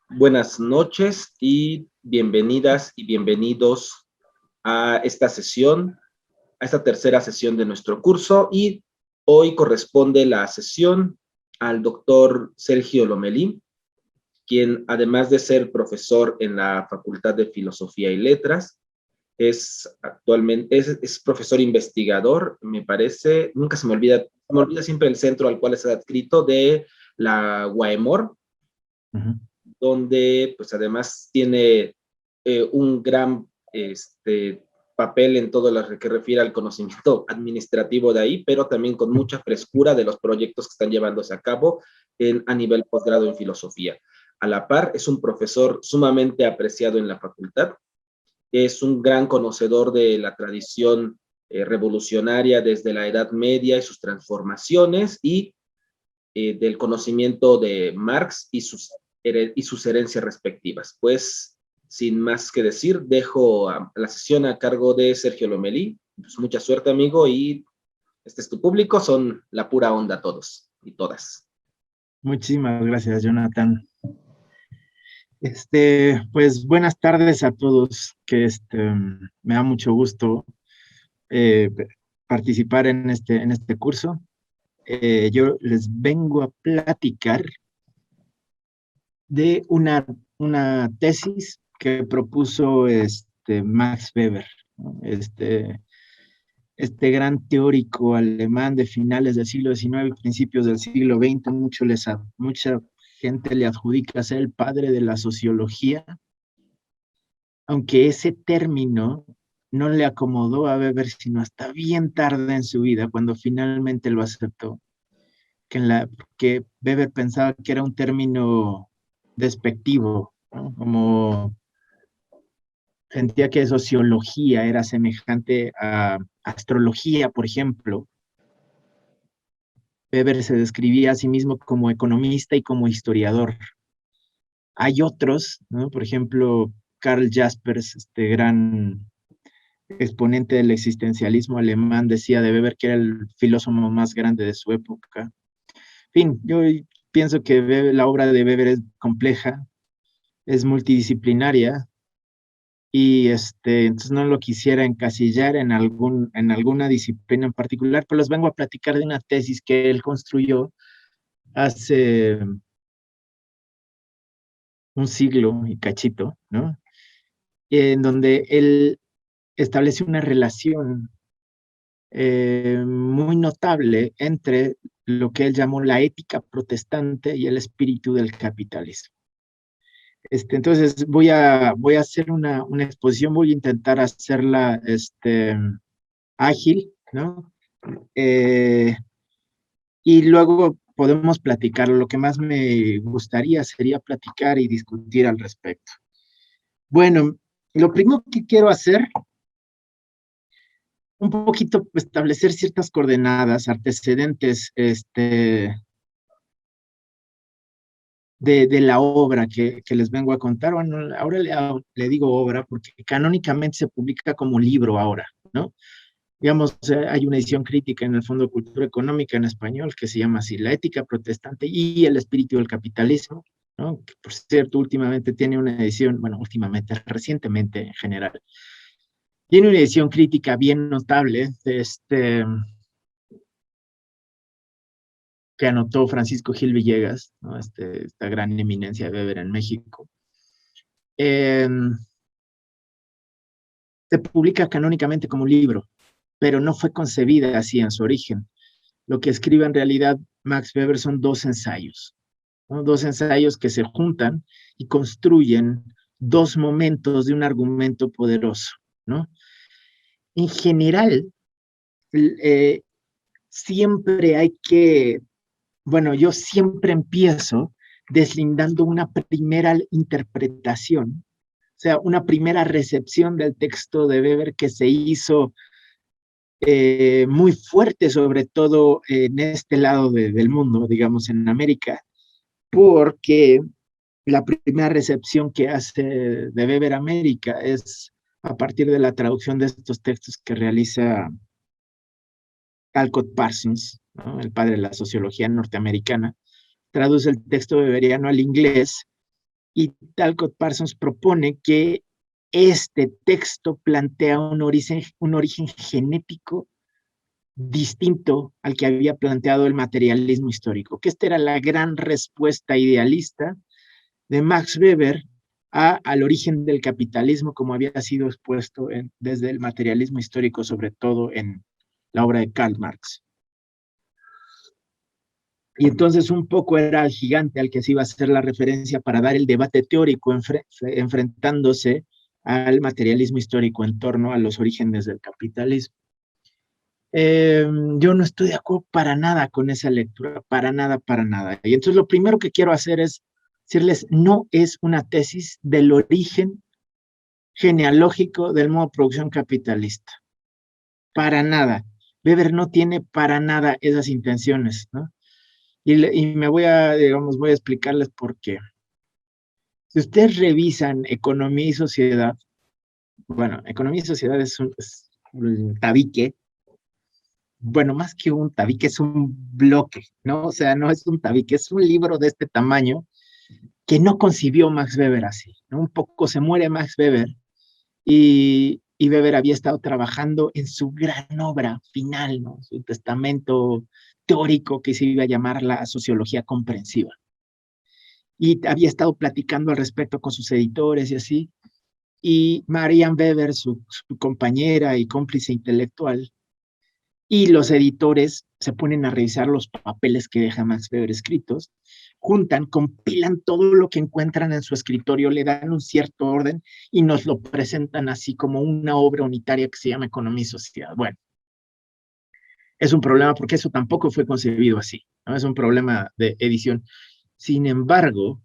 Buenas noches y bienvenidas y bienvenidos a esta sesión, a esta tercera sesión de nuestro curso, y hoy corresponde la sesión al doctor Sergio Lomelí, quien además de ser profesor en la Facultad de Filosofía y Letras, es profesor investigador, me parece, nunca me olvida siempre el centro al cual está adscrito de la UAEMOR, donde pues además tiene un gran papel en todo lo que refiere al conocimiento administrativo de ahí, pero también con mucha frescura de los proyectos que están llevándose a cabo a nivel posgrado en filosofía. A la par, es un profesor sumamente apreciado en la facultad, es un gran conocedor de la tradición revolucionaria desde la Edad Media y sus transformaciones, y del conocimiento de Marx y sus herencias respectivas. Pues, sin más que decir, dejo la sesión a cargo de Sergio Lomelí. Pues mucha suerte, amigo, y este es tu público, son la pura onda todos y todas. Muchísimas gracias, Jonathan. Pues buenas tardes a todos, me da mucho gusto eh, participar en este curso. Yo les vengo a platicar de una tesis que propuso Max Weber, ¿no? Este gran teórico alemán de finales del siglo XIX y principios del siglo XX. Mucha gente le adjudica ser el padre de la sociología, aunque ese término no le acomodó a Weber sino hasta bien tarde en su vida, cuando finalmente lo aceptó, que Weber pensaba que era un término despectivo, ¿no? Como sentía que sociología era semejante a astrología, por ejemplo. Weber se describía a sí mismo como economista y como historiador. Hay otros, ¿no? Por ejemplo, Karl Jaspers, este gran exponente del existencialismo alemán, decía de Weber que era el filósofo más grande de su época. En fin, yo pienso que la obra de Weber es compleja, es multidisciplinaria, y entonces no lo quisiera encasillar en alguna disciplina en particular, pero les vengo a platicar de una tesis que él construyó hace un siglo y cachito, ¿no? En donde él establece una relación muy notable entre lo que él llamó la ética protestante y el espíritu del capitalismo. Entonces voy a hacer una exposición, voy a intentar hacerla ágil, ¿no? Eh, y luego podemos platicar. Lo que más me gustaría sería platicar y discutir al respecto. Bueno, lo primero que quiero hacer, un poquito establecer ciertas coordenadas, antecedentes de la obra que les vengo a contar. Bueno, ahora le digo obra porque canónicamente se publica como libro ahora, ¿no? Digamos, hay una edición crítica en el Fondo de Cultura Económica en español que se llama así, La ética protestante y el espíritu del capitalismo, ¿no? Que, por cierto, últimamente tiene una edición, bueno, recientemente en general, tiene una edición crítica bien notable que anotó Francisco Gil Villegas, ¿no? Esta gran eminencia de Weber en México. Eh, Se publica canónicamente como libro, pero no fue concebida así en su origen. Lo que escribe en realidad Max Weber son dos ensayos, ¿no? Dos ensayos que se juntan y construyen dos momentos de un argumento poderoso, ¿no? En general, eh, siempre hay que, bueno, yo siempre empiezo deslindando una primera interpretación, o sea, una primera recepción del texto de Weber que se hizo muy fuerte, sobre todo en este lado del mundo, digamos en América, porque la primera recepción que hace de Weber América es a partir de la traducción de estos textos que realiza Alcott Parsons, ¿no? El padre de la sociología norteamericana. Traduce el texto weberiano al inglés Y Talcott Parsons propone que este texto plantea un origen genético distinto al que había planteado el materialismo histórico, que esta era la gran respuesta idealista de Max Weber al origen del capitalismo, como había sido expuesto desde el materialismo histórico, sobre todo en la obra de Karl Marx. Y entonces un poco era el gigante al que se iba a hacer la referencia para dar el debate teórico enfrentándose al materialismo histórico en torno a los orígenes del capitalismo. Yo no estoy de acuerdo para nada con esa lectura, para nada, para nada. Y entonces lo primero que quiero hacer es decirles, no es una tesis del origen genealógico del modo de producción capitalista. Para nada. Weber no tiene para nada esas intenciones, ¿no? Y me voy a explicarles por qué. Si ustedes revisan Economía y Sociedad, bueno, Economía y Sociedad es un tabique, bueno, más que un tabique, es un bloque, ¿no? O sea, no es un tabique, es un libro de este tamaño que no concibió Max Weber así, ¿no? Un poco se muere Max Weber y Weber había estado trabajando en su gran obra final, ¿no? Su testamento teórico que se iba a llamar la sociología comprensiva. Y había estado platicando al respecto con sus editores y así, y Marianne Weber, su compañera y cómplice intelectual, y los editores se ponen a revisar los papeles que deja Max Weber escritos, juntan, compilan todo lo que encuentran en su escritorio, le dan un cierto orden y nos lo presentan así como una obra unitaria que se llama Economía y Sociedad. Bueno, es un problema porque eso tampoco fue concebido así, ¿no? Es un problema de edición. Sin embargo,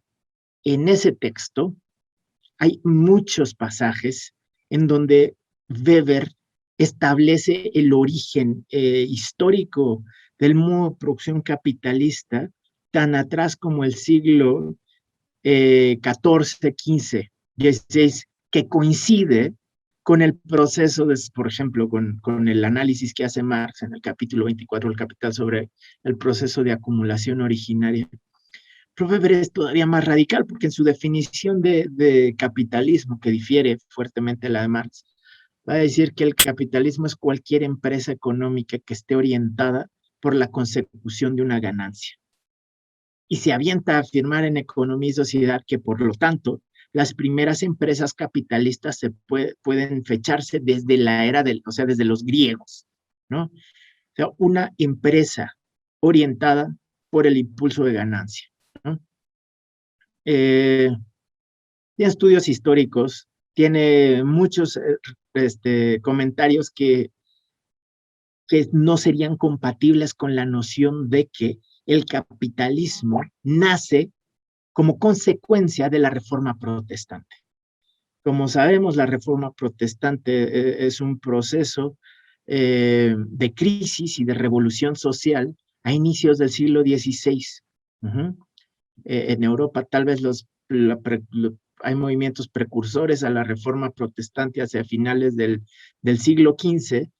en ese texto hay muchos pasajes en donde Weber establece el origen histórico del modo de producción capitalista tan atrás como el siglo XIV, XV, XVI, que coincide con el proceso, por ejemplo, con el análisis que hace Marx en el capítulo 24 del Capital sobre el proceso de acumulación originaria. Pero Weber es todavía más radical porque en su definición de capitalismo, que difiere fuertemente de la de Marx, va a decir que el capitalismo es cualquier empresa económica que esté orientada por la consecución de una ganancia. Y se avienta a afirmar en Economía y Sociedad que, por lo tanto, las primeras empresas capitalistas pueden fecharse desde la era o sea, desde los griegos, ¿no? O sea, una empresa orientada por el impulso de ganancia, ¿no? Tiene estudios históricos, tiene muchos comentarios que no serían compatibles con la noción de que el capitalismo nace como consecuencia de la reforma protestante. Como sabemos, la reforma protestante es un proceso de crisis y de revolución social a inicios del siglo XVI. En Europa tal vez hay movimientos precursores a la reforma protestante hacia finales del siglo XV,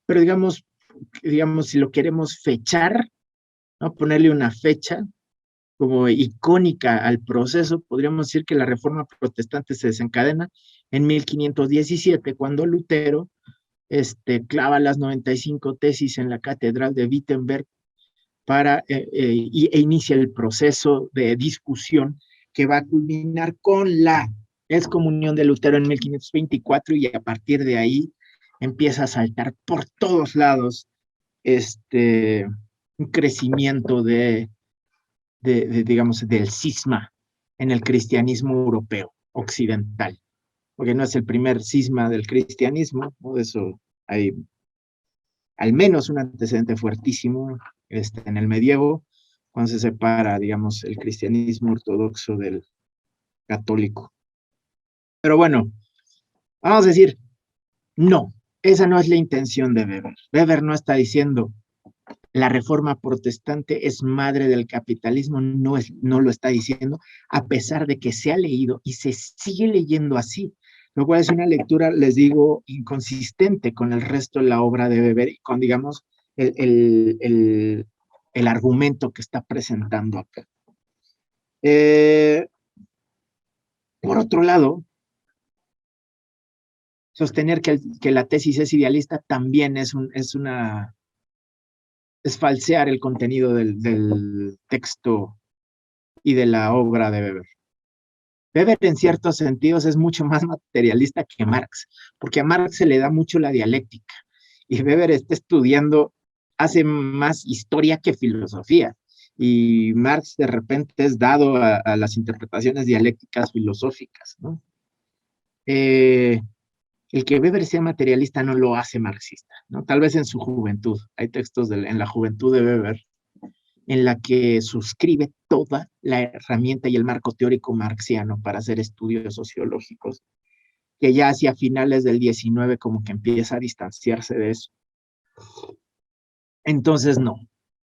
pero digamos, si lo queremos fechar, ¿no? Ponerle una fecha como icónica al proceso, podríamos decir que la reforma protestante se desencadena en 1517, cuando Lutero clava las 95 tesis en la catedral de Wittenberg e inicia el proceso de discusión que va a culminar con la excomunión de Lutero en 1524, y a partir de ahí empieza a saltar por todos lados un crecimiento digamos, del cisma en el cristianismo europeo, occidental, porque no es el primer cisma del cristianismo, ¿no? De eso hay al menos un antecedente fuertísimo en el medievo, cuando se separa, digamos, el cristianismo ortodoxo del católico. Pero bueno, vamos a decir, no, esa no es la intención de Weber. Weber no está diciendo la reforma protestante es madre del capitalismo, no lo está diciendo, a pesar de que se ha leído y se sigue leyendo así, lo cual es una lectura, les digo, inconsistente con el resto de la obra de Weber y con, digamos, el argumento que está presentando acá. Por otro lado, sostener que la tesis es idealista también es falsear el contenido del texto y de la obra de Weber. Weber en ciertos sentidos es mucho más materialista que Marx, porque a Marx se le da mucho la dialéctica, y Weber está estudiando, hace más historia que filosofía, y Marx de repente es dado a las interpretaciones dialécticas filosóficas, ¿no? El que Weber sea materialista no lo hace marxista, ¿no? Tal vez en su juventud. Hay textos en la juventud de Weber en la que suscribe toda la herramienta y el marco teórico marxiano para hacer estudios sociológicos, que ya hacia finales del 19 como que empieza a distanciarse de eso. Entonces, no,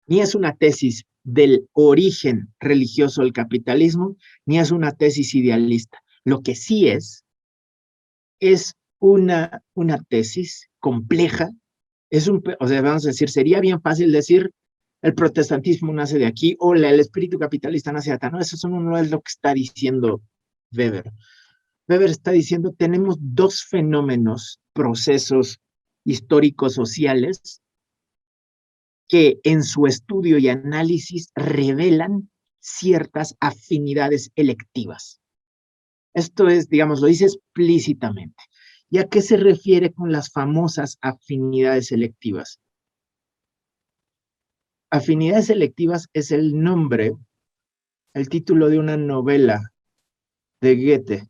ni es una tesis del origen religioso del capitalismo, ni es una tesis idealista. Lo que sí es una tesis compleja, o sea, vamos a decir, sería bien fácil decir el protestantismo nace de aquí o el espíritu capitalista nace de acá. No, eso no es lo que está diciendo Weber. Weber está diciendo, tenemos dos fenómenos, procesos históricos sociales que en su estudio y análisis revelan ciertas afinidades electivas. Esto es, digamos, lo dice explícitamente. ¿Y a qué se refiere con las famosas afinidades selectivas? Afinidades selectivas es el nombre, el título de una novela de Goethe.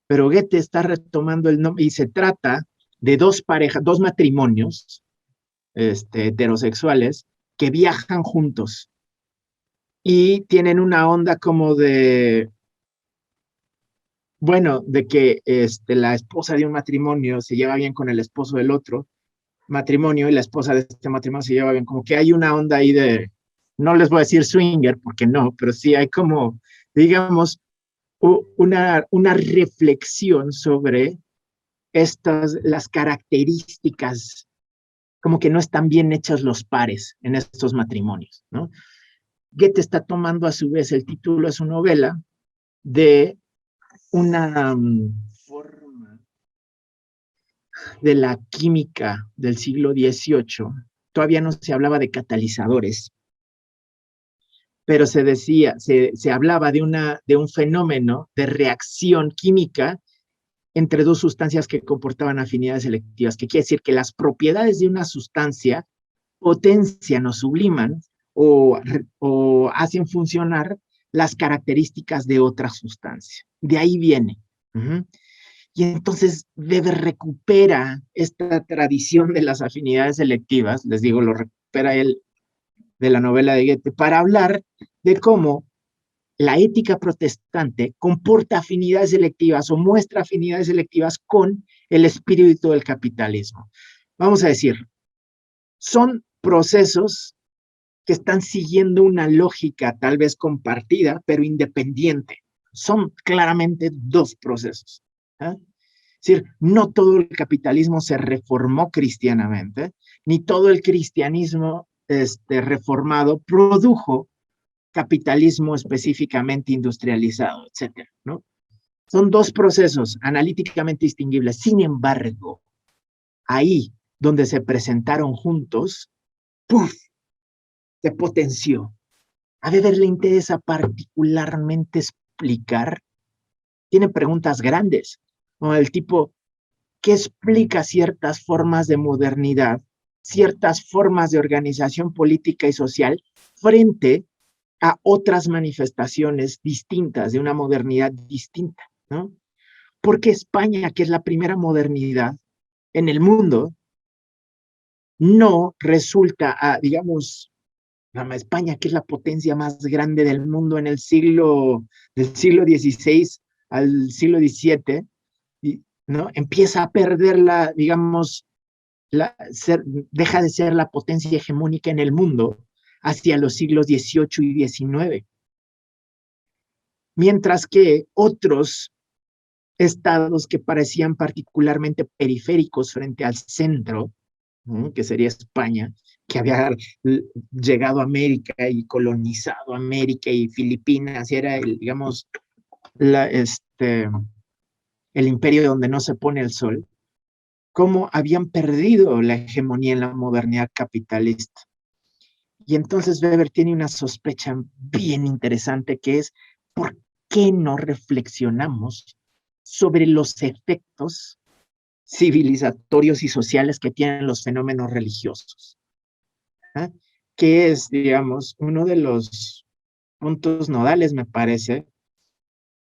Pero Goethe está retomando el nombre y se trata de dos parejas, dos matrimonios heterosexuales que viajan juntos y tienen una onda como de, bueno, de que la esposa de un matrimonio se lleva bien con el esposo del otro matrimonio y la esposa de este matrimonio se lleva bien, como que hay una onda ahí de, no les voy a decir swinger, porque no, pero sí hay como, digamos, una reflexión sobre las características, como que no están bien hechos los pares en estos matrimonios, ¿no? Goethe está tomando a su vez el título de su novela de una forma de la química del siglo XVIII. Todavía no se hablaba de catalizadores, pero se hablaba de un fenómeno de reacción química entre dos sustancias que comportaban afinidades selectivas, que quiere decir que las propiedades de una sustancia potencian o subliman o hacen funcionar las características de otra sustancia. De ahí viene. Y entonces Weber recupera esta tradición de las afinidades selectivas, les digo, lo recupera él de la novela de Goethe, para hablar de cómo la ética protestante comporta afinidades selectivas o muestra afinidades selectivas con el espíritu del capitalismo. Vamos a decir, son procesos que están siguiendo una lógica tal vez compartida, pero independiente. Son claramente dos procesos. ¿eh? Es decir, no todo el capitalismo se reformó cristianamente, ni todo el cristianismo reformado produjo capitalismo específicamente industrializado, etcétera, ¿no? Son dos procesos analíticamente distinguibles. Sin embargo, ahí donde se presentaron juntos, ¡puf!, se potenció. A Weber le interesa particularmente explicar, tiene preguntas grandes, como el tipo, ¿qué explica ciertas formas de modernidad, ciertas formas de organización política y social frente a otras manifestaciones distintas, de una modernidad distinta, ¿no? Porque España, que es la primera modernidad en el mundo, no resulta, digamos, España, que es la potencia más grande del mundo en del siglo XVI al siglo XVII, ¿no? Empieza a perder digamos, deja de ser la potencia hegemónica en el mundo hacia los siglos XVIII y XIX. Mientras que otros estados que parecían particularmente periféricos frente al centro, que sería España, que había llegado a América y colonizado América y Filipinas, y era, digamos, el imperio donde no se pone el sol, cómo habían perdido la hegemonía en la modernidad capitalista. Y entonces Weber tiene una sospecha bien interesante que es, ¿por qué no reflexionamos sobre los efectos civilizatorios y sociales que tienen los fenómenos religiosos? ¿Ah? Que es, digamos, uno de los puntos nodales, me parece,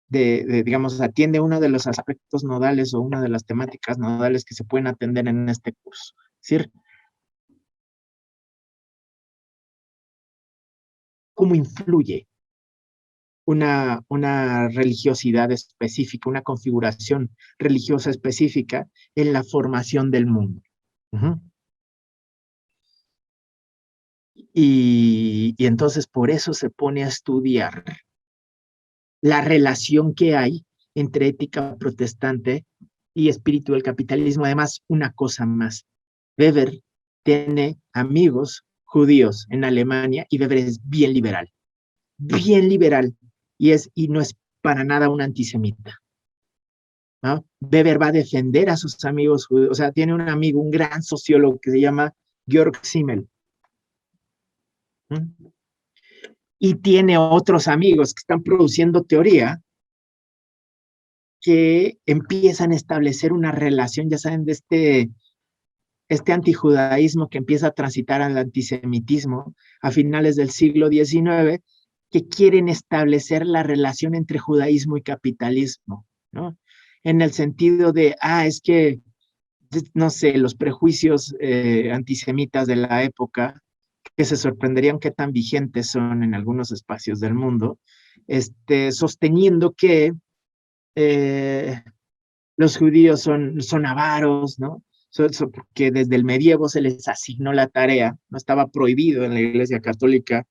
digamos, atiende uno de los aspectos nodales o una de las temáticas nodales que se pueden atender en este curso. Es decir, cómo influye una religiosidad específica, una configuración religiosa específica en la formación del mundo. Uh-huh. Y entonces por eso se pone a estudiar la relación que hay entre ética protestante y espíritu del capitalismo. Además, una cosa más, Weber tiene amigos judíos en Alemania y Weber es bien liberal, y no es para nada un antisemita, ¿no? Weber va a defender a sus amigos judíos, o sea, tiene un amigo, un gran sociólogo que se llama Georg Simmel, ¿no? Y tiene otros amigos que están produciendo teoría que empiezan a establecer una relación, ya saben, de este antijudaísmo que empieza a transitar al antisemitismo a finales del siglo XIX, que quieren establecer la relación entre judaísmo y capitalismo, ¿no? En el sentido de, es que, no sé, los prejuicios antisemitas de la época, que se sorprenderían qué tan vigentes son en algunos espacios del mundo, sosteniendo que los judíos son avaros, ¿no? Porque desde el medievo se les asignó la tarea, no estaba prohibido en la Iglesia Católica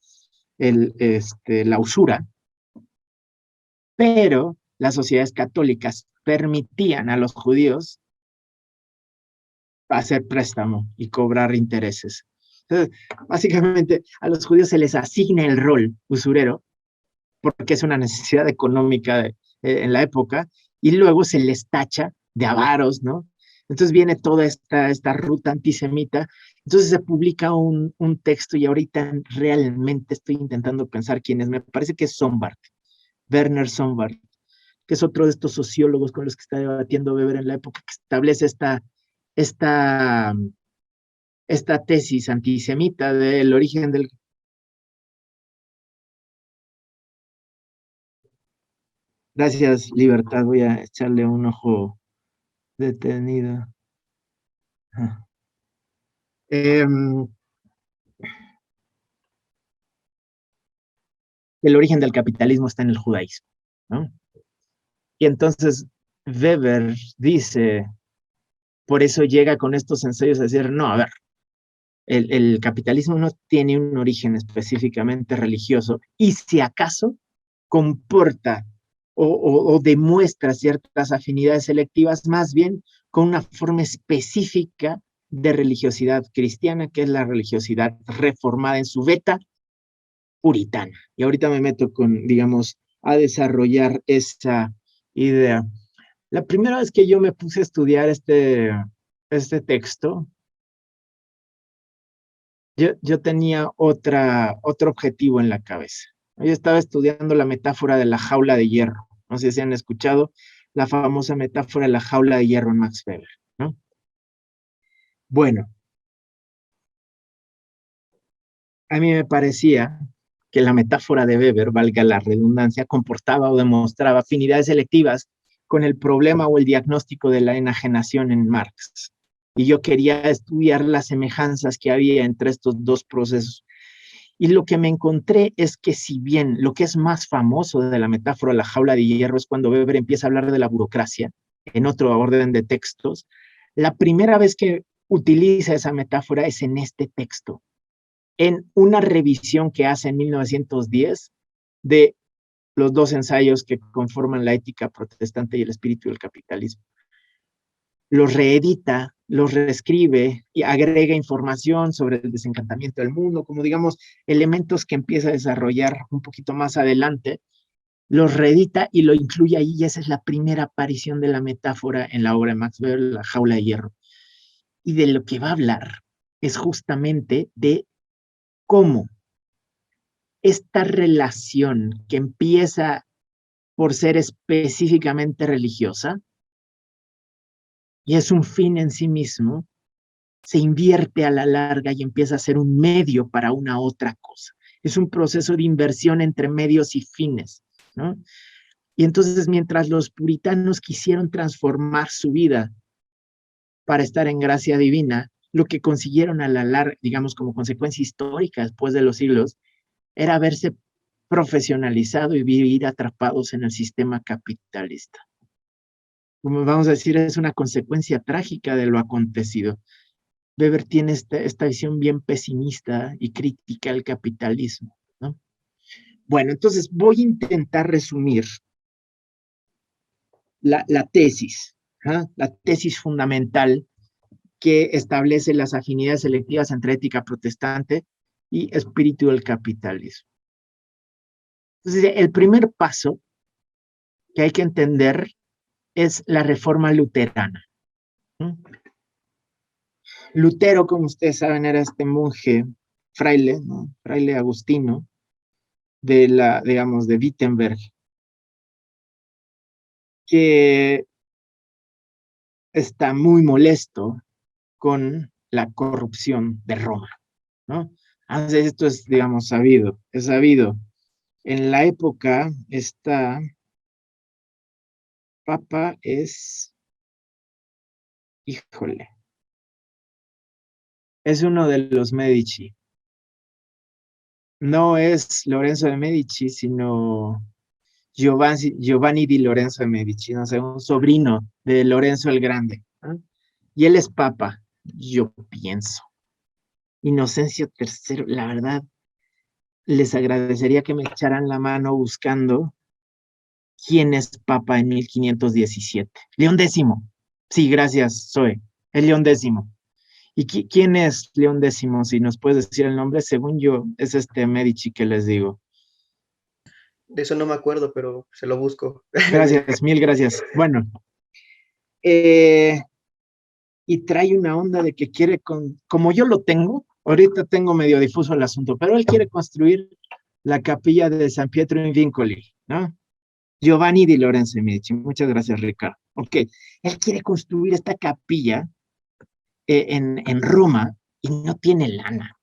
la usura, pero las sociedades católicas permitían a los judíos hacer préstamo y cobrar intereses. Entonces, básicamente, a los judíos se les asigna el rol usurero, porque es una necesidad económica en la época, y luego se les tacha de avaros, ¿no? Entonces viene toda esta ruta antisemita. Entonces se publica un texto y ahorita realmente estoy intentando pensar quién es. Me parece que es Sombart, Werner Sombart, que es otro de estos sociólogos con los que está debatiendo Weber en la época, que establece esta, esta tesis antisemita del origen del... Gracias, Libertad. Voy a echarle un ojo detenido. El origen del capitalismo está en el judaísmo, ¿no? Y entonces Weber dice, por eso llega con estos ensayos a decir, no, a ver, el capitalismo no tiene un origen específicamente religioso y si acaso comporta o demuestra ciertas afinidades selectivas, más bien con una forma específica de religiosidad cristiana, que es la religiosidad reformada en su beta puritana. Y ahorita me meto con, digamos, a desarrollar esa idea. La primera vez que yo me puse a estudiar este texto, yo tenía otro objetivo en la cabeza. Yo estaba estudiando la metáfora de la jaula de hierro. No sé si han escuchado la famosa metáfora de la jaula de hierro en Max Weber, ¿no? Bueno, a mí me parecía que la metáfora de Weber, valga la redundancia, comportaba o demostraba afinidades selectivas con el problema o el diagnóstico de la enajenación en Marx. Y yo quería estudiar las semejanzas que había entre estos dos procesos. Y lo que me encontré es que si bien lo que es más famoso de la metáfora de la jaula de hierro es cuando Weber empieza a hablar de la burocracia en otro orden de textos, la primera vez que utiliza esa metáfora es en este texto, en una revisión que hace en 1910 de los dos ensayos que conforman la ética protestante y el espíritu del capitalismo. Los reedita, los reescribe y agrega información sobre el desencantamiento del mundo, como digamos, elementos que empieza a desarrollar un poquito más adelante, los reedita y lo incluye ahí, y esa es la primera aparición de la metáfora en la obra de Max Weber, La jaula de hierro. Y de lo que va a hablar es justamente de cómo esta relación que empieza por ser específicamente religiosa y es un fin en sí mismo, se invierte a la larga y empieza a ser un medio para una otra cosa. Es un proceso de inversión entre medios y fines, ¿no? Y entonces, mientras los puritanos quisieron transformar su vida para estar en gracia divina, lo que consiguieron a la larga, digamos, como consecuencia histórica después de los siglos, era verse profesionalizado y vivir atrapados en el sistema capitalista. Como vamos a decir, es una consecuencia trágica de lo acontecido. Weber tiene esta visión bien pesimista y crítica al capitalismo, ¿no? Bueno, entonces voy a intentar resumir la tesis, ¿eh? La tesis fundamental que establece las afinidades selectivas entre ética protestante y espíritu del capitalismo. Entonces, el primer paso que hay que entender es la reforma luterana. Lutero, como ustedes saben, era este monje, fraile, ¿no? Fraile agustino, digamos, de Wittenberg, que está muy molesto con la corrupción de Roma, ¿no? Entonces, esto es, digamos, es sabido. En la época, esta papa es, híjole, es uno de los Medici. No es Lorenzo de Medici, sino Giovanni di Lorenzo de Medici, no sé, un sobrino de Lorenzo el Grande, ¿no? Y él es papa, yo pienso. Inocencio III, la verdad, les agradecería que me echaran la mano buscando quién es papa en 1517. León X. Sí, gracias, Zoe. Es León X. ¿Y quién es León X? Si nos puedes decir el nombre, según yo, es este Medici que les digo. De eso no me acuerdo, pero se lo busco. Gracias, mil gracias. Bueno, y trae una onda de que quiere, como yo lo tengo, ahorita tengo medio difuso el asunto, pero él quiere construir la capilla de San Pietro in Vincoli, ¿no? Giovanni di Lorenzo Medici. Muchas gracias, Ricardo. Ok, él quiere construir esta capilla en Roma y no tiene lana.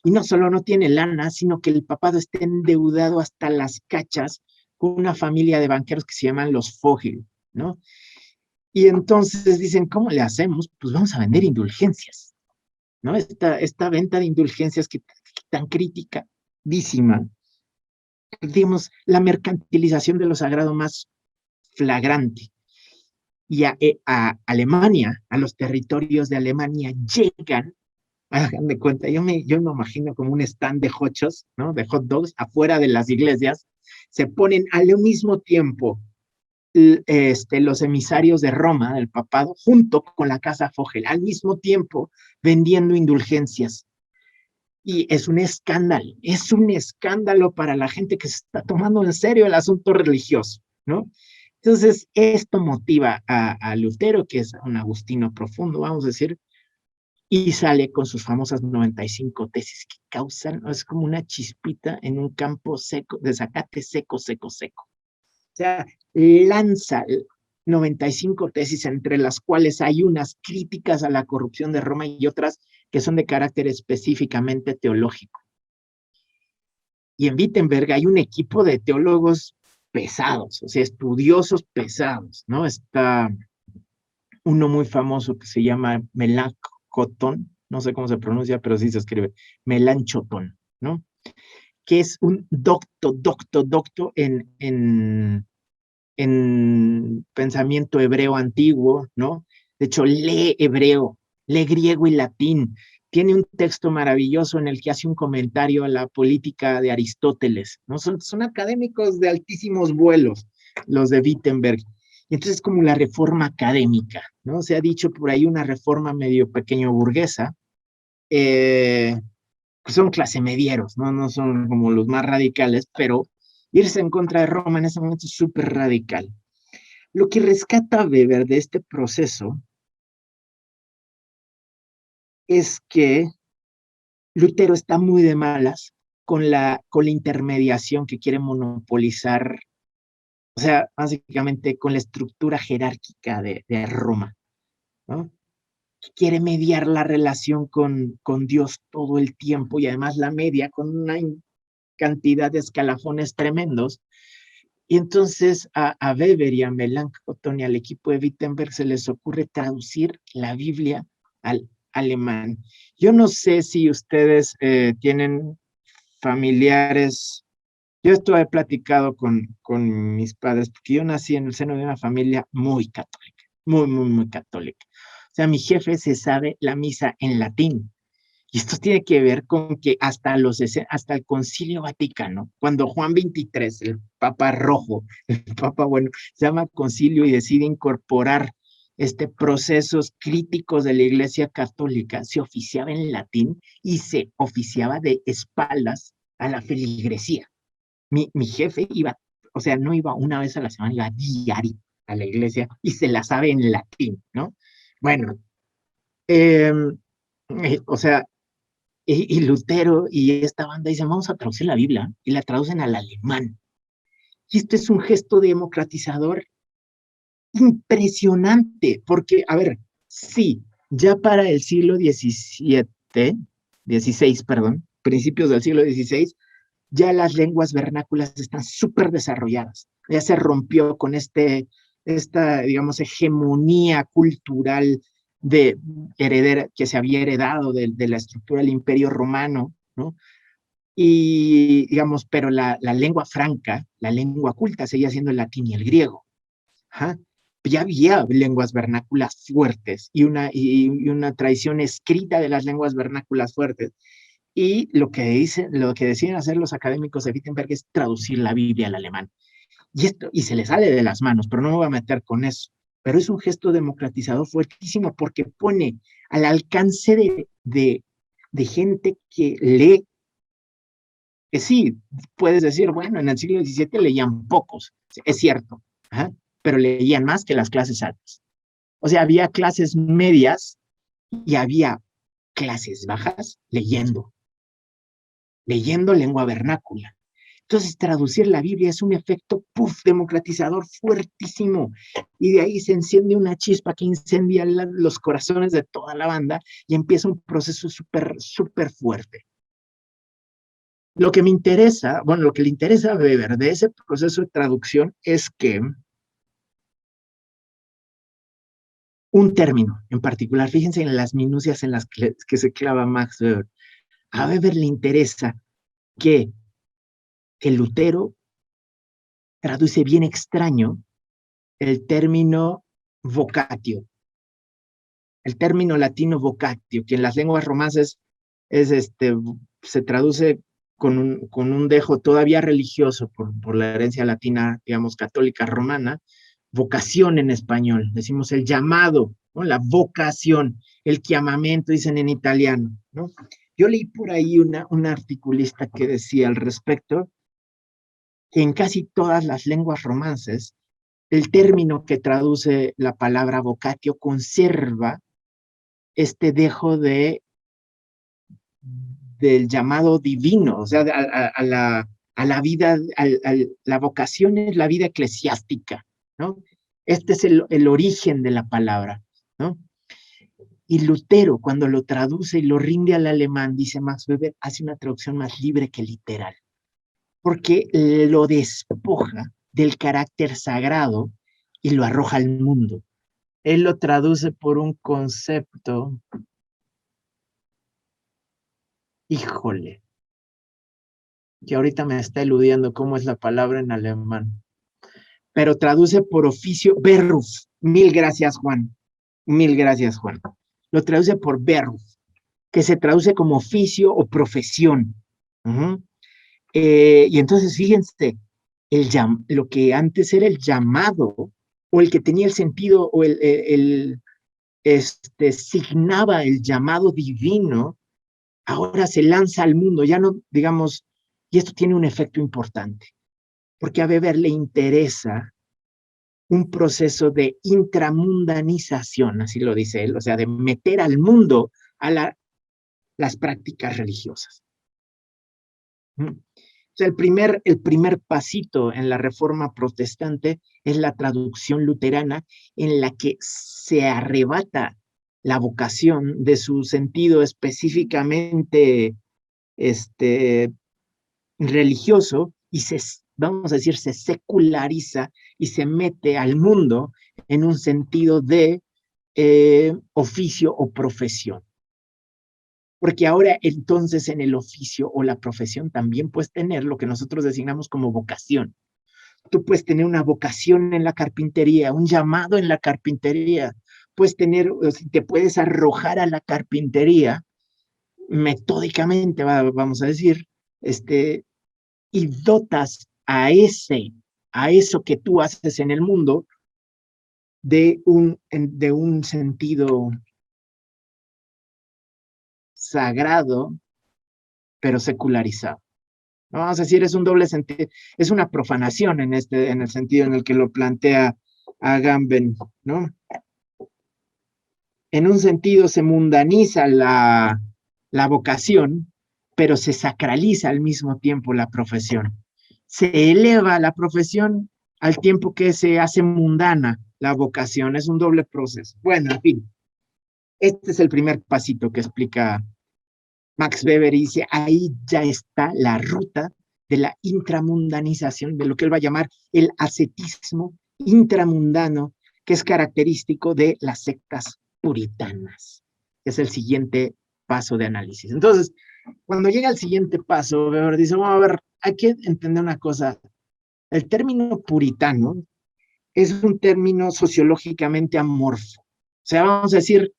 Y no solo no tiene lana, sino que el papado está endeudado hasta las cachas con una familia de banqueros que se llaman los Fogel, ¿no? Y entonces dicen, ¿cómo le hacemos? Pues vamos a vender indulgencias, ¿no? Esta venta de indulgencias que tan criticadísima, digamos, la mercantilización de lo sagrado más flagrante. Y a Alemania, a los territorios de Alemania, llegan, hagan de cuenta, yo me imagino como un stand de hochos, ¿no? De hot dogs afuera de las iglesias, se ponen al mismo tiempo los emisarios de Roma, del papado, junto con la casa Fogel, al mismo tiempo vendiendo indulgencias. Y es un escándalo para la gente que se está tomando en serio el asunto religioso, ¿no? Entonces, esto motiva a Lutero, que es un agustino profundo, vamos a decir, y sale con sus famosas 95 tesis que causan, es como una chispita en un campo seco, de zacate seco, seco, seco. O sea, lanza 95 tesis, entre las cuales hay unas críticas a la corrupción de Roma y otras que son de carácter específicamente teológico. Y en Wittenberg hay un equipo de teólogos pesados, o sea, estudiosos pesados, ¿no? Está uno muy famoso que se llama Melanchthon, no sé cómo se pronuncia, pero sí se escribe Melanchthon, ¿no? Que es un docto en pensamiento hebreo antiguo, ¿no? De hecho, lee hebreo, lee griego y latín. Tiene un texto maravilloso en el que hace un comentario a la política de Aristóteles, ¿no? Son académicos de altísimos vuelos, los de Wittenberg. Y entonces, como la reforma académica, ¿no? Se ha dicho por ahí una reforma medio pequeño burguesa, son clase medieros, ¿no? No son como los más radicales, pero Irse en contra de Roma en ese momento es súper radical. Lo que rescata Weber de este proceso es que Lutero está muy de malas con la intermediación que quiere monopolizar, o sea, básicamente con la estructura jerárquica de Roma, ¿no? Que quiere mediar la relación con Dios todo el tiempo y además la media con una cantidad de escalafones tremendos. Y entonces a Weber y a Melanchthon y al equipo de Wittenberg se les ocurre traducir la Biblia al alemán. Yo no sé si ustedes tienen familiares. Yo esto he platicado con mis padres, porque yo nací en el seno de una familia muy católica, muy, muy, muy católica. O sea, mi jefe se sabe la misa en latín. Y esto tiene que ver con que hasta el Concilio Vaticano, cuando Juan XXIII, el Papa Rojo, el Papa bueno, se llama Concilio y decide incorporar procesos críticos de la Iglesia Católica, se oficiaba en latín y se oficiaba de espaldas a la feligresía. Mi jefe iba, o sea, no iba una vez a la semana, iba diario a la iglesia y se la sabe en latín, ¿no? Bueno, eh, o sea, y Lutero y esta banda dicen, vamos a traducir la Biblia, y la traducen al alemán. Y esto es un gesto democratizador impresionante, porque, a ver, sí, ya para el siglo XVI, perdón, principios del siglo XVI, ya las lenguas vernáculas están súper desarrolladas. Ya se rompió con esta, digamos, hegemonía cultural de heredera que se había heredado de la estructura del Imperio Romano, ¿no? Y, digamos, pero la lengua franca, la lengua culta, seguía siendo el latín y el griego. Ajá. Ya había lenguas vernáculas fuertes y una tradición escrita de las lenguas vernáculas fuertes. Y lo que deciden hacer los académicos de Wittenberg es traducir la Biblia al alemán. Y se le sale de las manos, pero no me voy a meter con eso. Pero es un gesto democratizador fuertísimo porque pone al alcance de gente que lee, que sí, puedes decir, bueno, en el siglo XVII leían pocos, es cierto, ¿ah? Pero leían más que las clases altas. O sea, había clases medias y había clases bajas leyendo lengua vernácula. Entonces, traducir la Biblia es un efecto democratizador fuertísimo. Y de ahí se enciende una chispa que incendia los corazones de toda la banda y empieza un proceso súper, súper fuerte. Lo que me interesa, bueno, lo que le interesa a Weber de ese proceso de traducción es que un término en particular, fíjense en las minucias en las que se clava Max Weber. A Weber le interesa que Lutero traduce bien extraño el término vocatio, el término latino vocatio, que en las lenguas romances se traduce con un dejo todavía religioso por la herencia latina, digamos, católica romana, vocación en español, decimos el llamado, ¿no? La vocación, el chiamamento, dicen en italiano, ¿no? Yo leí por ahí un articulista que decía al respecto que en casi todas las lenguas romances el término que traduce la palabra vocatio conserva este dejo del llamado divino, o sea, a la vida, la vocación es la vida eclesiástica, ¿no? Este es el origen de la palabra, ¿no? Y Lutero, cuando lo traduce y lo rinde al alemán, dice Max Weber, hace una traducción más libre que literal, porque lo despoja del carácter sagrado y lo arroja al mundo. Él lo traduce por un concepto, híjole, que ahorita me está eludiendo cómo es la palabra en alemán, pero traduce por oficio, Beruf. Mil gracias, Juan. Mil gracias, Juan. Lo traduce por Beruf, que se traduce como oficio o profesión. Y entonces, fíjense, lo que antes era el llamado, o el que tenía el sentido, o signaba el llamado divino, ahora se lanza al mundo, ya no, digamos, y esto tiene un efecto importante. porque a Weber le interesa un proceso de intramundanización, así lo dice él, o sea, de meter al mundo a las prácticas religiosas. O sea, el primer pasito en la reforma protestante es la traducción luterana, en la que se arrebata la vocación de su sentido específicamente religioso y vamos a decir, se seculariza y se mete al mundo en un sentido de oficio o profesión. Porque ahora entonces en el oficio o la profesión también puedes tener lo que nosotros designamos como vocación. Tú puedes tener una vocación en la carpintería, un llamado en la carpintería, puedes tener, te puedes arrojar a la carpintería metódicamente, vamos a decir, y dotas a eso que tú haces en el mundo de un sentido sagrado, pero secularizado. Vamos a decir, es un doble sentido, es una profanación en el sentido en el que lo plantea Agamben, ¿no? En un sentido se mundaniza la vocación, pero se sacraliza al mismo tiempo la profesión. Se eleva la profesión al tiempo que se hace mundana la vocación. Es un doble proceso. Bueno, en fin, este es el primer pasito que explica Max Weber y dice, ahí ya está la ruta de la intramundanización, de lo que él va a llamar el ascetismo intramundano, que es característico de las sectas puritanas. Es el siguiente paso de análisis. Entonces, cuando llega al siguiente paso, Weber dice, vamos a ver, hay que entender una cosa. El término puritano es un término sociológicamente amorfo. O sea, vamos a decir,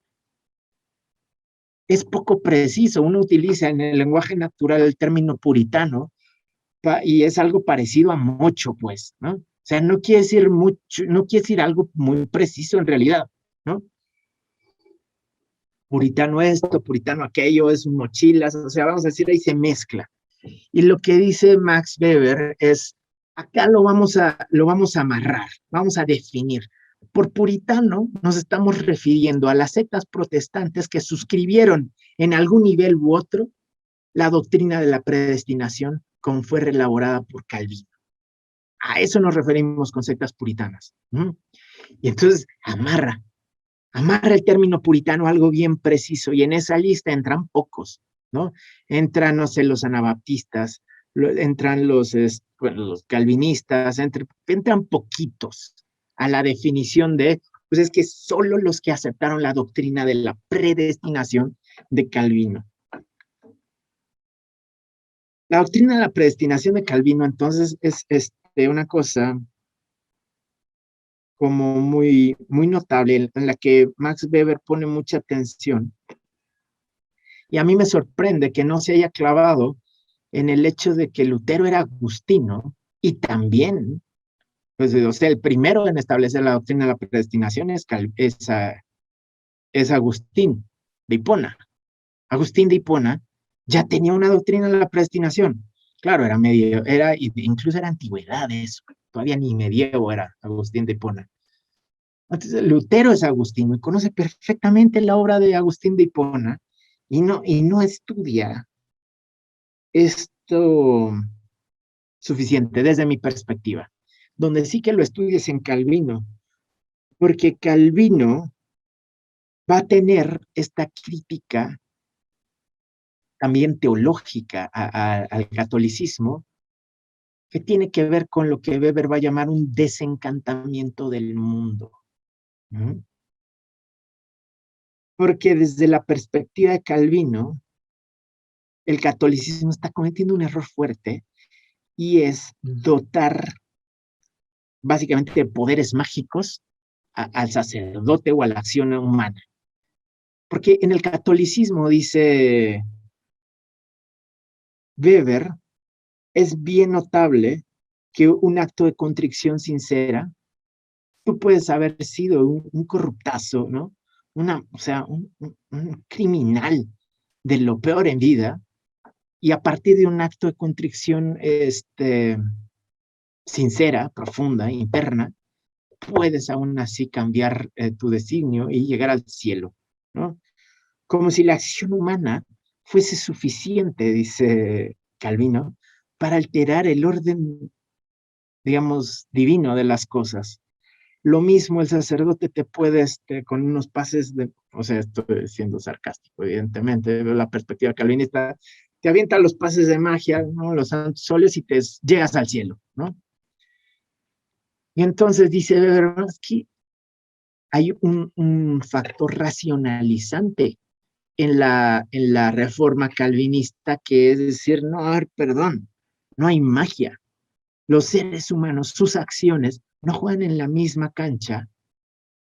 es poco preciso. Uno utiliza en el lenguaje natural el término puritano y es algo parecido a mocho, pues, ¿no? O sea, no quiere decir mucho, no quiere decir algo muy preciso en realidad, ¿no? Puritano esto, puritano aquello, es un mochilas, o sea, vamos a decir, ahí se mezcla. Y lo que dice Max Weber es, acá lo vamos a amarrar, vamos a definir. Por puritano nos estamos refiriendo a las sectas protestantes que suscribieron en algún nivel u otro la doctrina de la predestinación como fue reelaborada por Calvino. A eso nos referimos con sectas puritanas. Y entonces amarra el término puritano a algo bien preciso, y en esa lista entran pocos, ¿no? Entran, no sé, los anabaptistas, entran los calvinistas, entran poquitos a la definición de, pues es que solo los que aceptaron la doctrina de la predestinación de Calvino. La doctrina de la predestinación de Calvino, entonces, es una cosa como muy, muy notable, en la que Max Weber pone mucha atención. Y a mí me sorprende que no se haya clavado en el hecho de que Lutero era agustino y también, pues, o sea, el primero en establecer la doctrina de la predestinación es Agustín de Hipona. Agustín de Hipona ya tenía una doctrina de la predestinación. Claro, incluso era antigüedad eso, todavía ni medievo era Agustín de Hipona. Entonces, Lutero es agustino y conoce perfectamente la obra de Agustín de Hipona y no estudia esto suficiente desde mi perspectiva. Donde sí que lo estudies en Calvino, porque Calvino va a tener esta crítica también teológica al catolicismo, que tiene que ver con lo que Weber va a llamar un desencantamiento del mundo. Porque desde la perspectiva de Calvino, el catolicismo está cometiendo un error fuerte y es dotar básicamente de poderes mágicos al sacerdote o a la acción humana. Porque en el catolicismo, dice Weber, es bien notable que un acto de contrición sincera, tú puedes haber sido un corruptazo, ¿no? O sea, un criminal de lo peor en vida, y a partir de un acto de contrición sincera, profunda, interna, puedes aún así cambiar tu designio y llegar al cielo, ¿no? Como si la acción humana fuese suficiente, dice Calvino, para alterar el orden, digamos, divino de las cosas. Lo mismo el sacerdote te puede, con unos pases de, o sea, estoy siendo sarcástico, evidentemente, veo la perspectiva calvinista, te avienta los pases de magia, ¿no? Los santos óleos y te llegas al cielo, ¿no? Y entonces dice Weber que hay un factor racionalizante en la reforma calvinista, que es decir, no, a ver, perdón, no hay magia. Los seres humanos, sus acciones, no juegan en la misma cancha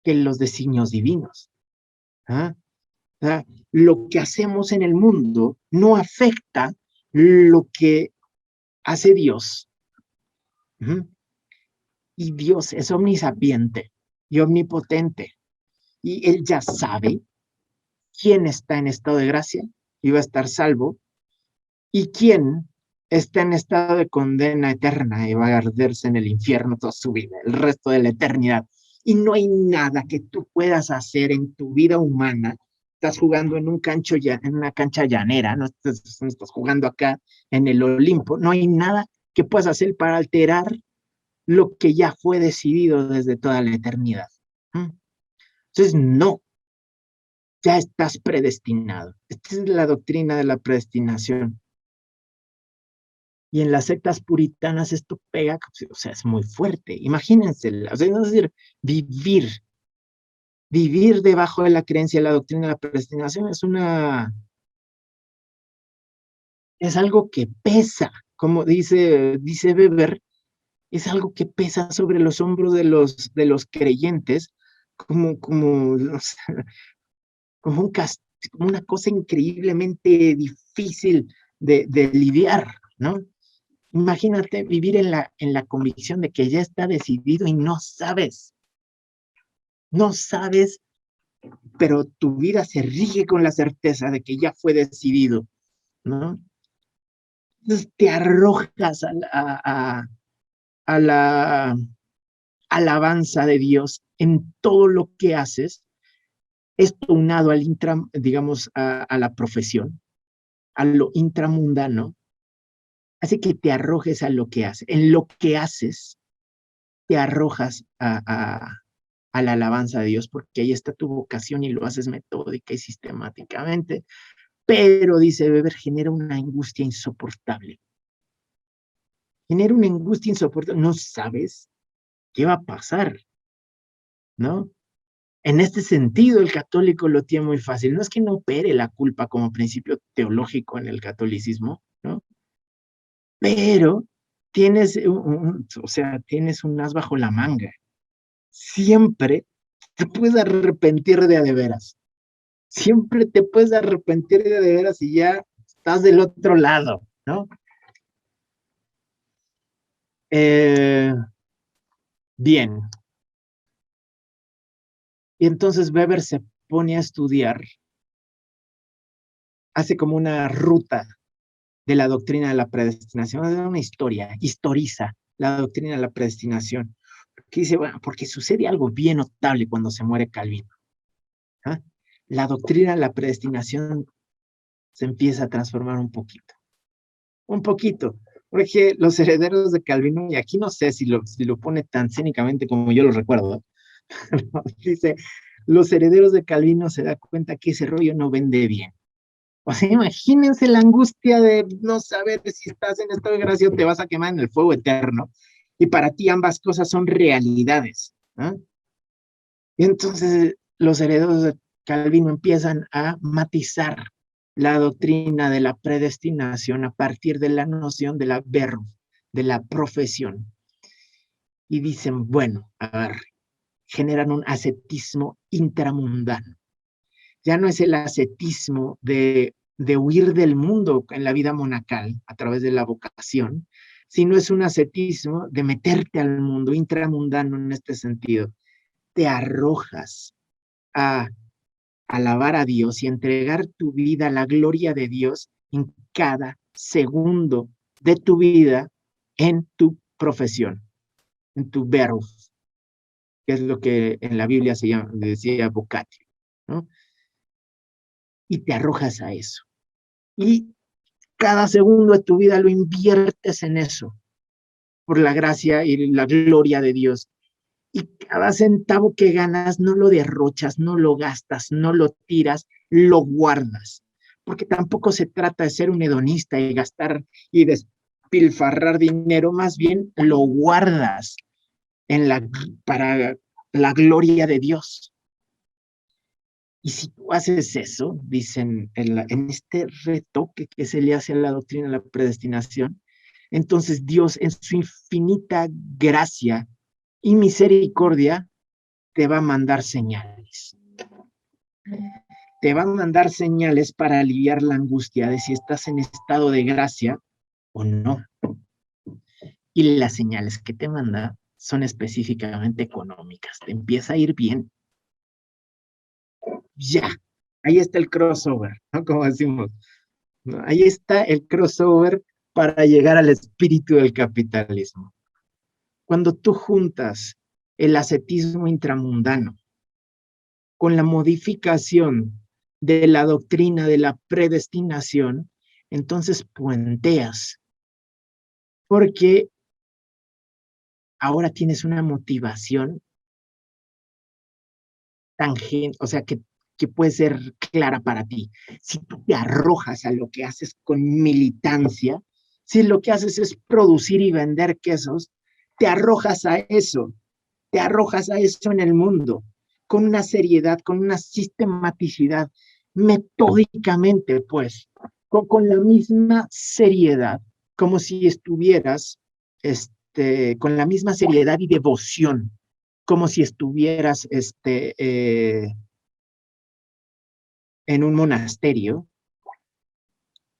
que los designios divinos. ¿Ah? O sea, lo que hacemos en el mundo no afecta lo que hace Dios. ¿Mm? Y Dios es omnisapiente y omnipotente. Y Él ya sabe quién está en estado de gracia y va a estar salvo, y quién está en estado de condena eterna y va a arderse en el infierno toda su vida, el resto de la eternidad. Y no hay nada que tú puedas hacer en tu vida humana. Estás jugando en un cancho en una cancha llanera, no estás jugando acá en el Olimpo. No hay nada que puedas hacer para alterar lo que ya fue decidido desde toda la eternidad. Entonces, no, ya estás predestinado. Esta es la doctrina de la predestinación. Y en las sectas puritanas esto pega, o sea, es muy fuerte. Imagínense, o sea, es decir, vivir debajo de la creencia de la doctrina de la predestinación es algo que pesa, como dice Weber, es algo que pesa sobre los hombros de los creyentes, no sé, como como una cosa increíblemente difícil de lidiar, ¿no? Imagínate vivir en la convicción de que ya está decidido y no sabes, pero tu vida se rige con la certeza de que ya fue decidido, ¿no? Entonces te arrojas a la alabanza de Dios en todo lo que haces, esto unado digamos, a la profesión, a lo intramundano, hace que te arrojes a lo que haces. En lo que haces, te arrojas a la alabanza de Dios, porque ahí está tu vocación y lo haces metódica y sistemáticamente. Pero, dice Weber, genera una angustia insoportable. Genera una angustia insoportable. No sabes qué va a pasar, ¿no? En este sentido, el católico lo tiene muy fácil. No es que no opere la culpa como principio teológico en el catolicismo, ¿no? Pero tienes o sea, tienes un as bajo la manga. Siempre te puedes arrepentir de veras. Siempre te puedes arrepentir de veras y ya estás del otro lado, ¿no? Bien. Y entonces Weber se pone a estudiar, hace como una ruta de la doctrina de la predestinación, una historia, historiza la doctrina de la predestinación, que dice, bueno, porque sucede algo bien notable cuando se muere Calvino. ¿Ah? La doctrina de la predestinación se empieza a transformar un poquito, porque los herederos de Calvino, y aquí no sé si lo pone tan cínicamente como yo lo recuerdo, dice, los herederos de Calvino se da cuenta que ese rollo no vende bien. O sea, imagínense la angustia de no saber si estás en esta desgracia o te vas a quemar en el fuego eterno. Y para ti ambas cosas son realidades. ¿Eh? Y entonces los herederos de Calvino empiezan a matizar la doctrina de la predestinación a partir de la noción de la verbo, de la profesión. Y dicen, bueno, a ver, generan un ascetismo intramundano. Ya no es el ascetismo de huir del mundo en la vida monacal a través de la vocación, sino es un ascetismo de meterte al mundo intramundano en este sentido. Te arrojas a alabar a Dios y entregar tu vida a la gloria de Dios en cada segundo de tu vida en tu profesión, en tu verbo, que es lo que en la Biblia se llama, decía vocatio, ¿no? Y te arrojas a eso. Y cada segundo de tu vida lo inviertes en eso, por la gracia y la gloria de Dios. Y cada centavo que ganas no lo derrochas, no lo gastas, no lo tiras, lo guardas. Porque tampoco se trata de ser un hedonista y gastar y despilfarrar dinero, más bien lo guardas para la gloria de Dios. Y si tú haces eso, dicen en este retoque que se le hace a la doctrina de la predestinación, entonces Dios en su infinita gracia y misericordia te va a mandar señales. Te va a mandar señales para aliviar la angustia de si estás en estado de gracia o no. Y las señales que te manda son específicamente económicas. Te empieza a ir bien. Ya, ahí está el crossover, ¿no? Como decimos, ¿no? Ahí está el crossover para llegar al espíritu del capitalismo. Cuando tú juntas el ascetismo intramundano con la modificación de la doctrina de la predestinación, entonces puenteas, porque ahora tienes una motivación tangente, o sea, que puede ser clara para ti. Si tú te arrojas a lo que haces con militancia, si lo que haces es producir y vender quesos, te arrojas a eso en el mundo, con una seriedad, con una sistematicidad, metódicamente, pues, con la misma seriedad, como si estuvieras, con la misma seriedad y devoción, como si estuvieras, en un monasterio.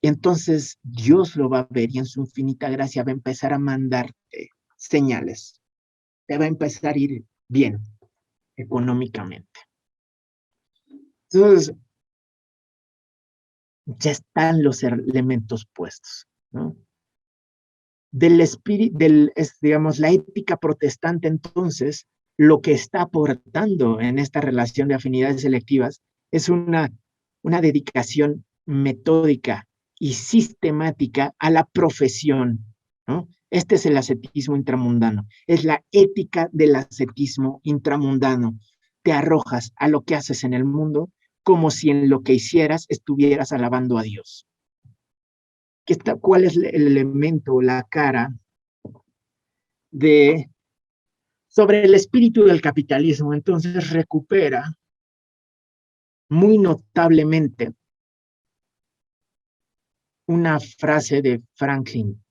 Y entonces Dios lo va a ver y en su infinita gracia va a empezar a mandarte señales. Te va a empezar a ir bien económicamente. Entonces, ya están los elementos puestos, ¿no? Del espíritu, digamos, la ética protestante, entonces, lo que está aportando en esta relación de afinidades selectivas es una dedicación metódica y sistemática a la profesión, ¿no? Este es el ascetismo intramundano, es la ética del ascetismo intramundano. Te arrojas a lo que haces en el mundo como si en lo que hicieras estuvieras alabando a Dios. ¿Cuál es el elemento, la cara sobre el espíritu del capitalismo? Entonces recupera muy notablemente una frase de Franklin,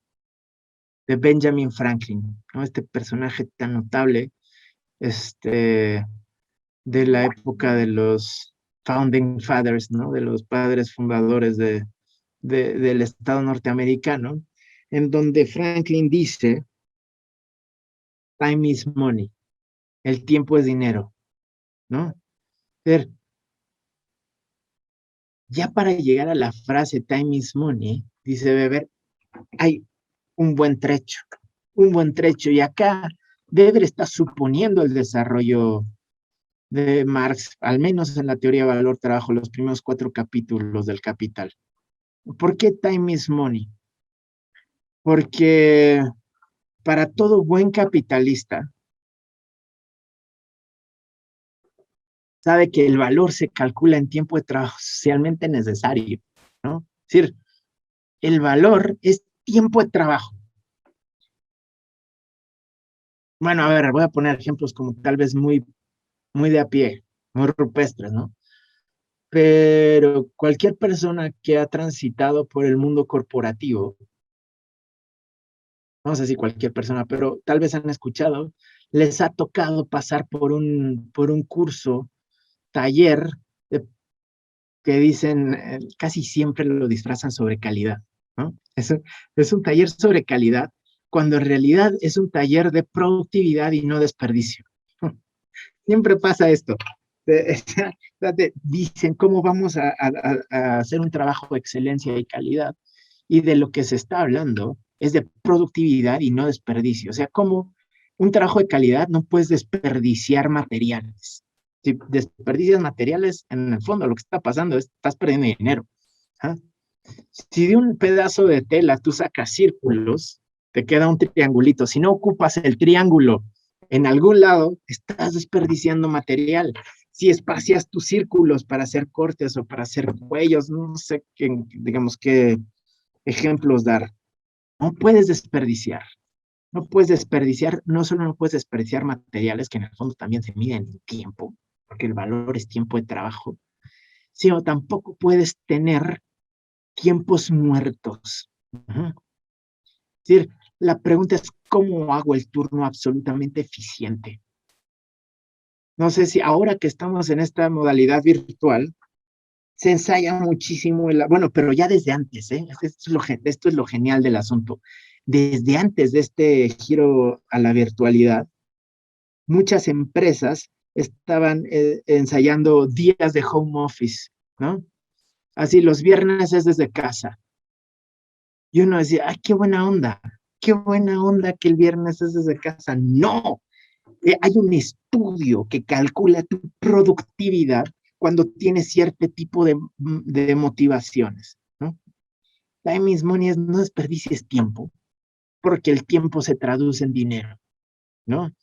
de Benjamin Franklin, ¿no? Este personaje tan notable, de la época de los Founding Fathers, ¿no? De los padres fundadores del Estado norteamericano, en donde Franklin dice, time is money, el tiempo es dinero, ¿no? Pero ya para llegar a la frase time is money, dice Weber, hay un buen trecho, y acá Weber está suponiendo el desarrollo de Marx, al menos en la teoría de valor trabajo, los primeros 4 capítulos del Capital. ¿Por qué time is money? Porque para todo buen capitalista, sabe que el valor se calcula en tiempo de trabajo socialmente necesario, ¿no? Es decir, el valor es tiempo de trabajo. Bueno, a ver, voy a poner ejemplos como tal vez muy, muy de a pie, muy rupestres, ¿no? Pero cualquier persona que ha transitado por el mundo corporativo, no sé si cualquier persona, pero tal vez han escuchado, les ha tocado pasar por un curso, taller, que dicen, casi siempre lo disfrazan sobre calidad, ¿no? Es un taller sobre calidad, cuando en realidad es un taller de productividad y no desperdicio. Siempre pasa esto. Dicen cómo vamos a hacer un trabajo de excelencia y calidad. Y de lo que se está hablando es de productividad y no desperdicio. O sea, como un trabajo de calidad no puedes desperdiciar materiales. Si desperdicias materiales, en el fondo lo que está pasando es que estás perdiendo dinero. ¿Ah? Si de un pedazo de tela tú sacas círculos, te queda un triangulito. Si no ocupas el triángulo en algún lado, estás desperdiciando material. Si espacias tus círculos para hacer cortes o para hacer cuellos, no sé qué, digamos, qué ejemplos dar. No puedes desperdiciar. No puedes desperdiciar, no solo no puedes desperdiciar materiales que en el fondo también se miden en tiempo, porque el valor es tiempo de trabajo, sino tampoco puedes tener tiempos muertos. Uh-huh. Es decir, la pregunta es cómo hago el turno absolutamente eficiente. No sé si ahora que estamos en esta modalidad virtual, se ensaya muchísimo, bueno, pero ya desde antes, ¿eh? Esto es lo genial del asunto. Desde antes de este giro a la virtualidad, muchas empresas estaban ensayando días de home office, ¿no? Así, los viernes es desde casa. Y uno decía, ¡ay, qué buena onda que el viernes es desde casa! ¡No! Hay un estudio que calcula tu productividad cuando tienes cierto tipo de motivaciones, ¿no? Time is money es no desperdicies tiempo, porque el tiempo se traduce en dinero, ¿no?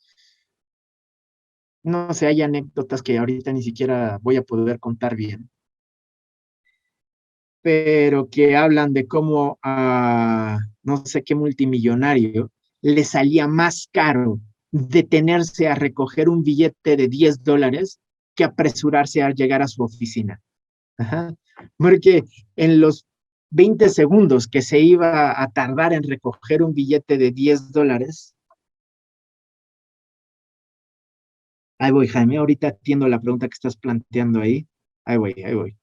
No sé, hay anécdotas que ahorita ni siquiera voy a poder contar bien, pero que hablan de cómo a no sé qué multimillonario le salía más caro detenerse a recoger un billete de $10 que apresurarse a llegar a su oficina. Ajá. Porque en los 20 segundos que se iba a tardar en recoger un billete de $10, ahí voy, Jaime, ahorita atiendo la pregunta que estás planteando ahí. Ahí voy, ahí voy.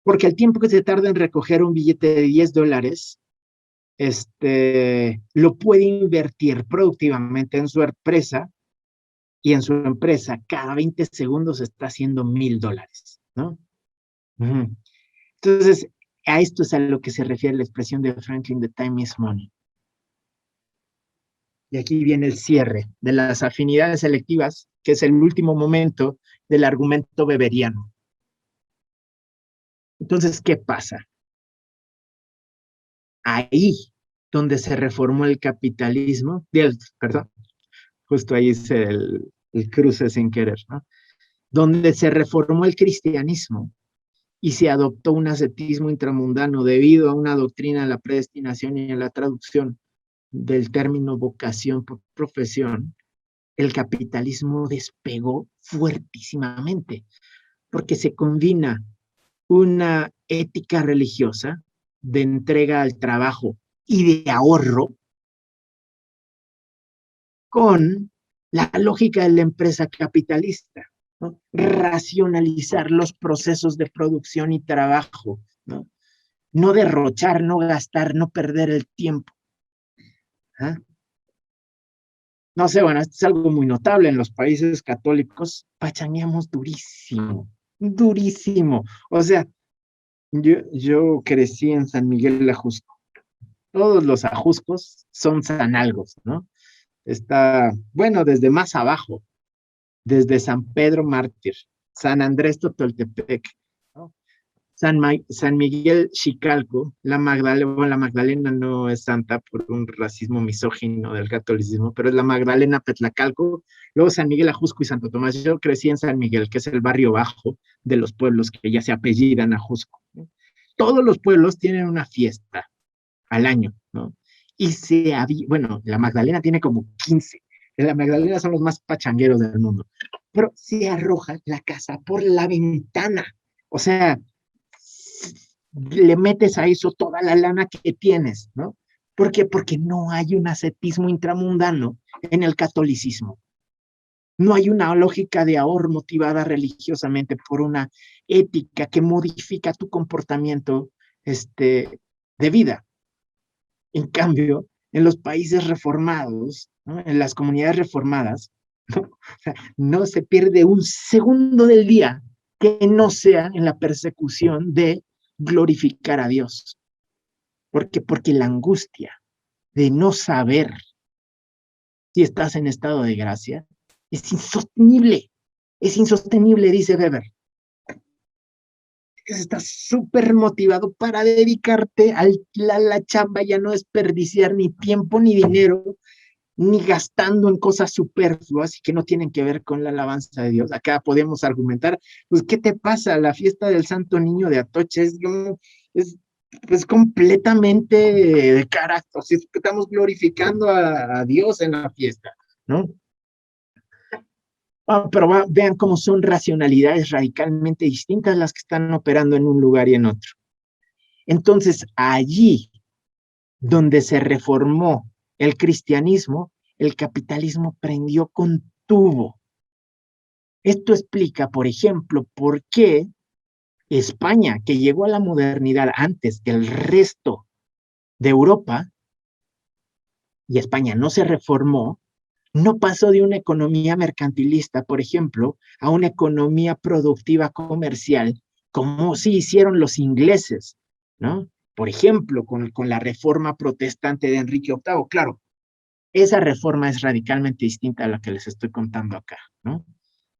Porque el tiempo que se tarda en recoger un billete de $10, lo puede invertir productivamente en su empresa, y en su empresa cada 20 segundos está haciendo $1,000, ¿no? Uh-huh. Entonces, a esto es a lo que se refiere la expresión de Franklin, the time is money. Y aquí viene el cierre de las afinidades selectivas, que es el último momento del argumento weberiano. Entonces, ¿qué pasa? Ahí donde se reformó el capitalismo, perdón, justo ahí hice el cruce sin querer, ¿no? Donde se reformó el cristianismo y se adoptó un ascetismo intramundano debido a una doctrina de la predestinación y a la traducción del término vocación por profesión, el capitalismo despegó fuertísimamente, porque se combina una ética religiosa de entrega al trabajo y de ahorro con la lógica de la empresa capitalista, ¿no? Racionalizar los procesos de producción y trabajo, ¿no? No derrochar, no gastar, no perder el tiempo. ¿Ah? No sé, bueno, esto es algo muy notable en los países católicos, pachangueamos durísimo, durísimo. O sea, yo crecí en San Miguel Ajusco. Todos los ajuscos son sanalgos, ¿no? Está, bueno, desde más abajo, desde San Pedro Mártir, San Andrés Totoltepec, ¿no? San Miguel Chicalco, la Magdalena no es santa por un racismo misógino del catolicismo, pero es la Magdalena Petlacalco, luego San Miguel Ajusco y Santo Tomás. Yo crecí en San Miguel, que es el barrio bajo de los pueblos que ya se apellidan Ajusco, ¿no? Todos los pueblos tienen una fiesta al año, ¿no? Y bueno, la Magdalena tiene como 15. La Magdalena son los más pachangueros del mundo, pero se arroja la casa por la ventana. O sea, le metes a eso toda la lana que tienes, ¿no? ¿Por qué? Porque no hay un ascetismo intramundano en el catolicismo. No hay una lógica de ahorro motivada religiosamente por una ética que modifica tu comportamiento de vida. En cambio, en los países reformados, ¿no? En las comunidades reformadas, ¿no? O sea, no se pierde un segundo del día que no sea en la persecución de glorificar a Dios. Porque la angustia de no saber si estás en estado de gracia es insostenible. Es insostenible, dice Weber. Estás súper motivado para dedicarte a la chamba y a no desperdiciar ni tiempo ni dinero, ni gastando en cosas superfluas y que no tienen que ver con la alabanza de Dios. Acá podemos argumentar, pues, ¿qué te pasa? La fiesta del Santo Niño de Atocha es completamente de carácter, si estamos glorificando a Dios en la fiesta, ¿no? Pero vean cómo son racionalidades radicalmente distintas las que están operando en un lugar y en otro. Entonces, allí donde se reformó el cristianismo, el capitalismo prendió con tubo. Esto explica, por ejemplo, por qué España, que llegó a la modernidad antes que el resto de Europa, y España no se reformó, no pasó de una economía mercantilista, por ejemplo, a una economía productiva comercial, como sí hicieron los ingleses, ¿no? Por ejemplo, con la reforma protestante de Enrique VIII. Claro, esa reforma es radicalmente distinta a la que les estoy contando acá, ¿no?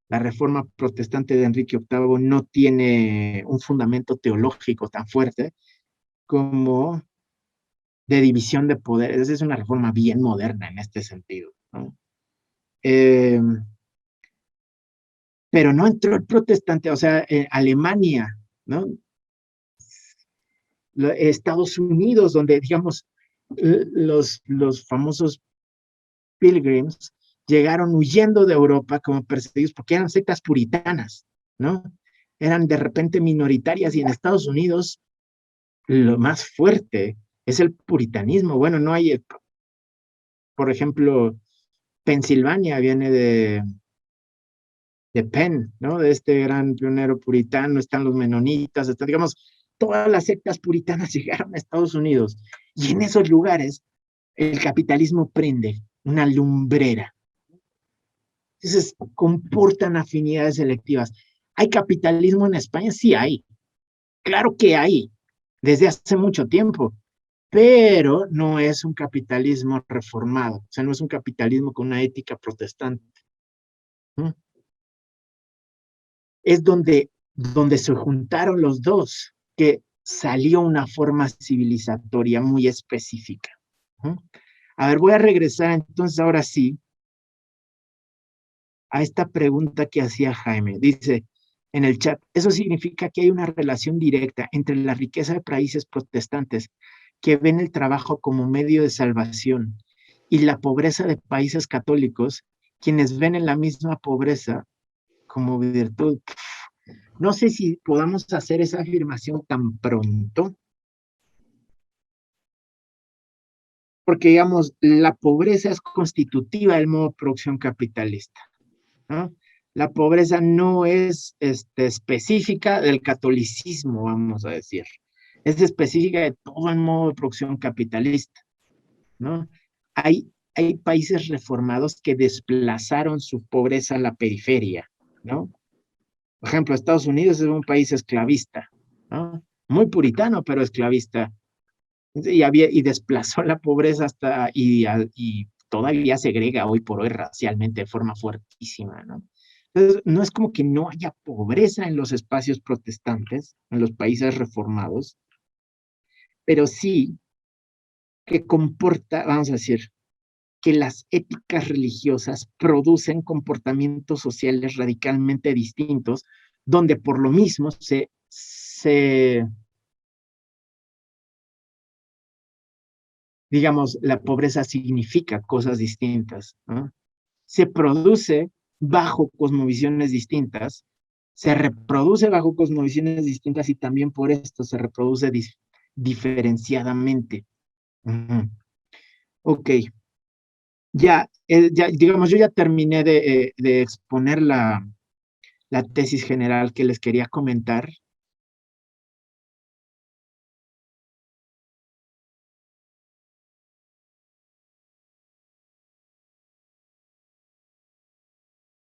La reforma protestante de Enrique VIII no tiene un fundamento teológico tan fuerte como de división de poderes. Es una reforma bien moderna en este sentido, ¿no? Pero no entró el protestante, o sea, Alemania, ¿no? Estados Unidos, donde, digamos, los famosos pilgrims llegaron huyendo de Europa como perseguidos porque eran sectas puritanas, ¿no? Eran de repente minoritarias y en Estados Unidos lo más fuerte es el puritanismo. Bueno, no hay, por ejemplo, Pensilvania viene de Penn, ¿no? De este gran pionero puritano, están los menonitas, están, digamos, todas las sectas puritanas llegaron a Estados Unidos y en esos lugares el capitalismo prende una lumbrera. Entonces, comportan afinidades selectivas. ¿Hay capitalismo en España? Sí hay. Claro que hay, desde hace mucho tiempo, pero no es un capitalismo reformado, o sea, no es un capitalismo con una ética protestante. ¿Mm? Es donde se juntaron los dos, que salió una forma civilizatoria muy específica. ¿Mm? A ver, voy a regresar entonces ahora sí a esta pregunta que hacía Jaime. Dice en el chat, eso significa que hay una relación directa entre la riqueza de países protestantes que ven el trabajo como medio de salvación y la pobreza de países católicos, quienes ven en la misma pobreza como virtud. No sé si podamos hacer esa afirmación tan pronto, porque digamos, la pobreza es constitutiva del modo de producción capitalista, ¿no? La pobreza no es específica del catolicismo, vamos a decir. Es específica de todo el modo de producción capitalista, ¿no? Hay países reformados que desplazaron su pobreza a la periferia, ¿no? Por ejemplo, Estados Unidos es un país esclavista, ¿no? Muy puritano, pero esclavista. Y desplazó la pobreza y todavía segrega hoy por hoy racialmente de forma fuertísima, ¿no? Entonces, no es como que no haya pobreza en los espacios protestantes, en los países reformados, pero sí que comporta, vamos a decir, que las éticas religiosas producen comportamientos sociales radicalmente distintos, donde por lo mismo digamos, la pobreza significa cosas distintas, ¿no? Se produce bajo cosmovisiones distintas, se reproduce bajo cosmovisiones distintas y también por esto se reproduce diferenciadamente. Ok, digamos, yo ya terminé de exponer la tesis general que les quería comentar.